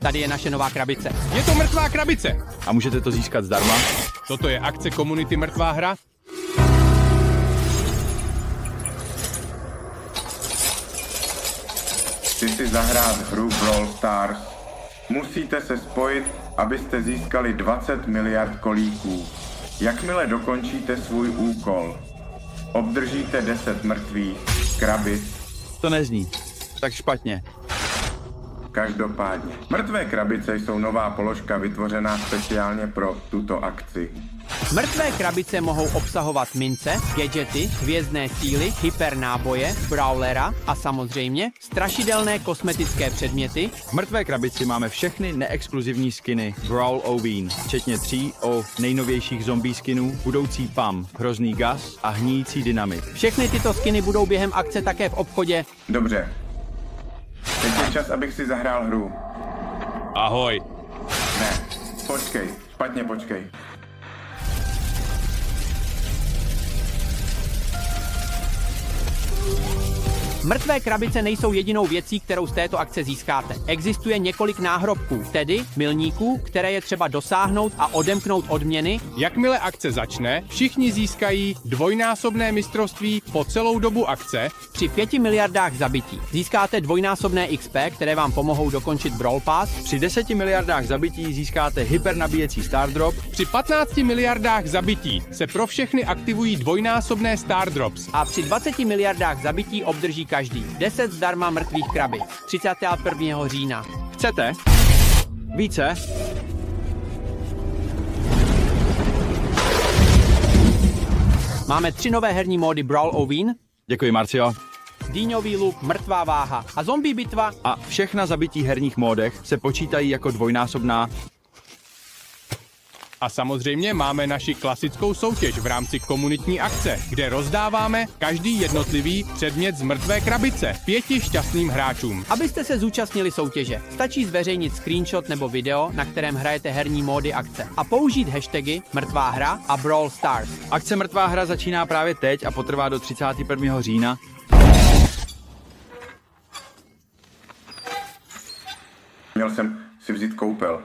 Tady je naše nová krabice. Je to mrtvá krabice. A můžete to získat zdarma? Toto je akce komunity Mrtvá hra. Chci si zahrát hru Brawl Stars. Musíte se spojit, abyste získali 20 miliard kolíků. Jakmile dokončíte svůj úkol, obdržíte 10 mrtvých krabic. To nezní tak špatně. Každopádně, mrtvé krabice jsou nová položka vytvořená speciálně pro tuto akci. Mrtvé krabice mohou obsahovat mince, gadgety, hvězdné síly, hypernáboje, brawlera a samozřejmě strašidelné kosmetické předměty. V mrtvé krabici máme všechny neexkluzivní skiny Brawl Oveen, včetně 3 o nejnovějších zombie skinů, budoucí Pam, hrozný gas a hníjící dynamit. Všechny tyto skiny budou během akce také v obchodě. Dobře. Teď je čas, abych si zahrál hru. Ahoj. Ne, počkej, špatně počkej. Mrtvé krabice nejsou jedinou věcí, kterou z této akce získáte. Existuje několik náhrobků, tedy milníků, které je třeba dosáhnout a odemknout odměny. Jakmile akce začne, všichni získají dvojnásobné mistrovství po celou dobu akce. Při 5 miliardách zabití získáte dvojnásobné XP, které vám pomohou dokončit Brawl Pass. Při 10 miliardách zabití získáte hypernabíjecí Star Drop. Při 15 miliardách zabití se pro všechny aktivují dvojnásobné Star Drops. A při 20 miliardách zabití obdrží každý 10 zdarma mrtvých krabic. 31. října. Chcete? Více? Máme 3 nové herní módy Brawl Oveen, Děkuji, Marcio. dýňový luk, mrtvá váha a zombie bitva. A všechna zabití herních módech se počítají jako dvojnásobná. A samozřejmě máme naši klasickou soutěž v rámci komunitní akce, kde rozdáváme každý jednotlivý předmět z mrtvé krabice 5 šťastným hráčům. Abyste se zúčastnili soutěže, stačí zveřejnit screenshot nebo video, na kterém hrajete herní módy akce a použít hashtagy Mrtvá hra a Brawl Stars. Akce Mrtvá hra začíná právě teď a potrvá do 31. října. Měl jsem si vzít koupel.